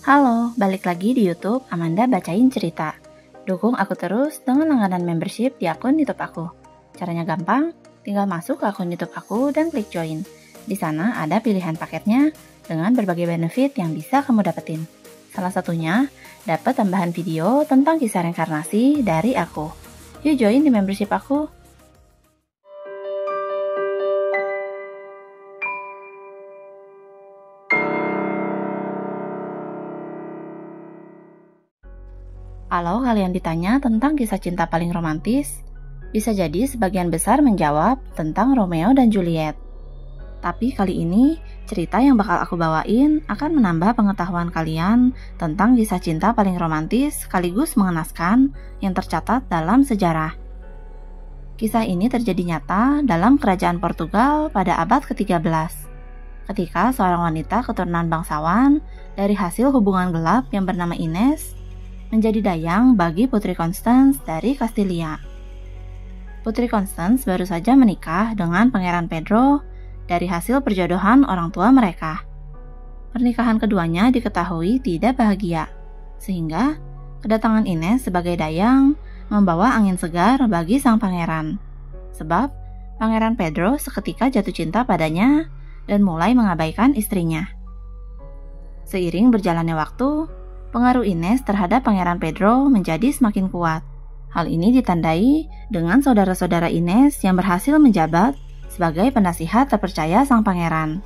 Halo, balik lagi di YouTube Amanda Bacain Cerita. Dukung aku terus dengan langganan membership di akun YouTube aku. Caranya gampang, tinggal masuk ke akun YouTube aku dan klik join. Di sana ada pilihan paketnya dengan berbagai benefit yang bisa kamu dapetin. Salah satunya, dapat tambahan video tentang kisah reinkarnasi dari aku. Yuk join di membership aku. Kalau kalian ditanya tentang kisah cinta paling romantis, bisa jadi sebagian besar menjawab tentang Romeo dan Juliet. Tapi kali ini, cerita yang bakal aku bawain akan menambah pengetahuan kalian tentang kisah cinta paling romantis sekaligus mengenaskan yang tercatat dalam sejarah. Kisah ini terjadi nyata dalam kerajaan Portugal pada abad ke-13, ketika seorang wanita keturunan bangsawan dari hasil hubungan gelap yang bernama Ines menjadi dayang bagi Putri Constance dari Kastilia. Putri Constance baru saja menikah dengan Pangeran Pedro dari hasil perjodohan orang tua mereka. Pernikahan keduanya diketahui tidak bahagia, sehingga kedatangan Ines sebagai dayang membawa angin segar bagi sang pangeran. Sebab Pangeran Pedro seketika jatuh cinta padanya dan mulai mengabaikan istrinya. Seiring berjalannya waktu, pengaruh Ines terhadap Pangeran Pedro menjadi semakin kuat. Hal ini ditandai dengan saudara-saudara Ines yang berhasil menjabat sebagai penasihat terpercaya sang pangeran.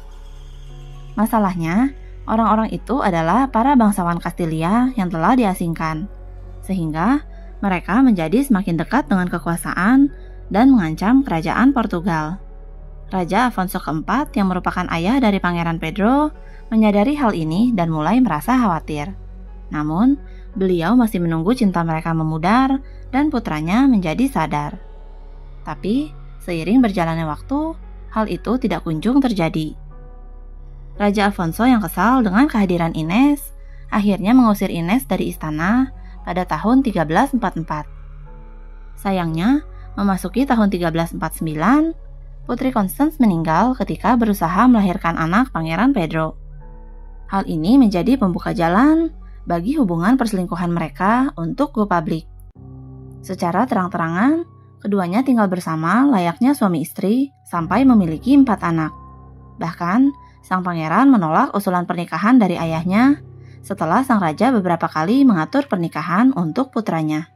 Masalahnya, orang-orang itu adalah para bangsawan Kastilia yang telah diasingkan, sehingga mereka menjadi semakin dekat dengan kekuasaan dan mengancam kerajaan Portugal. Raja Afonso keempat yang merupakan ayah dari Pangeran Pedro menyadari hal ini dan mulai merasa khawatir. Namun, beliau masih menunggu cinta mereka memudar dan putranya menjadi sadar. Tapi, seiring berjalannya waktu, hal itu tidak kunjung terjadi. Raja Afonso yang kesal dengan kehadiran Ines, akhirnya mengusir Ines dari istana pada tahun 1344. Sayangnya, memasuki tahun 1349, Putri Constance meninggal ketika berusaha melahirkan anak Pangeran Pedro. Hal ini menjadi pembuka jalan bagi hubungan perselingkuhan mereka untuk go publik. Secara terang-terangan, keduanya tinggal bersama layaknya suami istri sampai memiliki 4 anak. Bahkan, sang pangeran menolak usulan pernikahan dari ayahnya setelah sang raja beberapa kali mengatur pernikahan untuk putranya.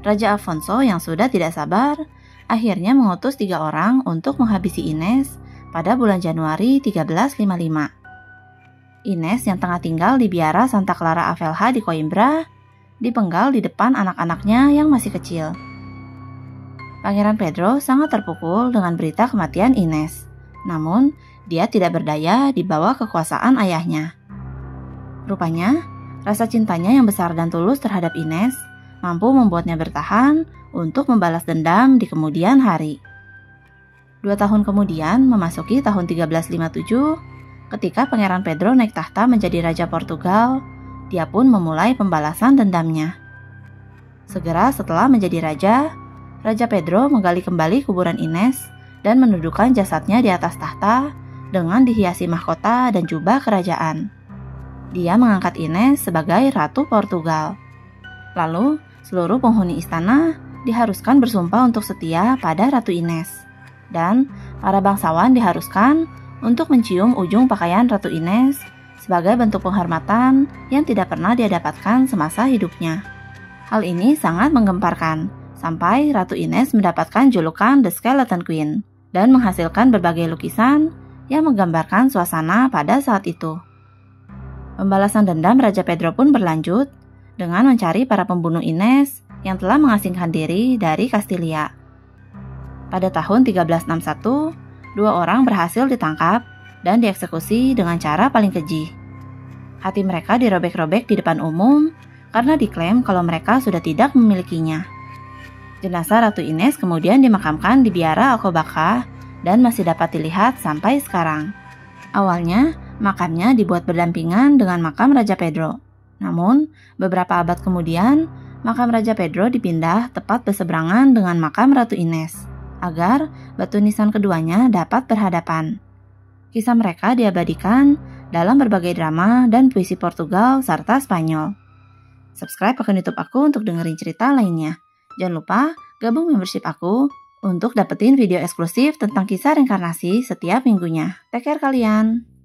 Raja Afonso yang sudah tidak sabar, akhirnya mengutus 3 orang untuk menghabisi Ines pada bulan Januari 1355. Ines yang tengah tinggal di biara Santa Clara Avelha di Coimbra, dipenggal di depan anak-anaknya yang masih kecil. Pangeran Pedro sangat terpukul dengan berita kematian Ines, namun dia tidak berdaya di bawah kekuasaan ayahnya. Rupanya, rasa cintanya yang besar dan tulus terhadap Ines mampu membuatnya bertahan untuk membalas dendam di kemudian hari. 2 tahun kemudian, memasuki tahun 1357, ketika Pangeran Pedro naik tahta menjadi Raja Portugal, dia pun memulai pembalasan dendamnya. Segera setelah menjadi raja, Raja Pedro menggali kembali kuburan Ines dan mendudukan jasadnya di atas tahta dengan dihiasi mahkota dan jubah kerajaan. Dia mengangkat Ines sebagai Ratu Portugal. Lalu, seluruh penghuni istana diharuskan bersumpah untuk setia pada Ratu Ines, dan para bangsawan diharuskan untuk mencium ujung pakaian Ratu Ines sebagai bentuk penghormatan yang tidak pernah dia dapatkan semasa hidupnya. Hal ini sangat menggemparkan, sampai Ratu Ines mendapatkan julukan The Skeleton Queen dan menghasilkan berbagai lukisan yang menggambarkan suasana pada saat itu. Pembalasan dendam Raja Pedro pun berlanjut dengan mencari para pembunuh Ines yang telah mengasingkan diri dari Kastilia. Pada tahun 1361, 2 orang berhasil ditangkap dan dieksekusi dengan cara paling keji. Hati mereka dirobek-robek di depan umum karena diklaim kalau mereka sudah tidak memilikinya. Jenazah Ratu Ines kemudian dimakamkan di biara Alcobaça dan masih dapat dilihat sampai sekarang. Awalnya, makamnya dibuat berdampingan dengan makam Raja Pedro. Namun, beberapa abad kemudian, makam Raja Pedro dipindah tepat berseberangan dengan makam Ratu Ines, agar batu nisan keduanya dapat berhadapan. Kisah mereka diabadikan dalam berbagai drama dan puisi Portugal serta Spanyol. Subscribe akun YouTube aku untuk dengerin cerita lainnya. Jangan lupa gabung membership aku untuk dapetin video eksklusif tentang kisah reinkarnasi setiap minggunya. Take care kalian!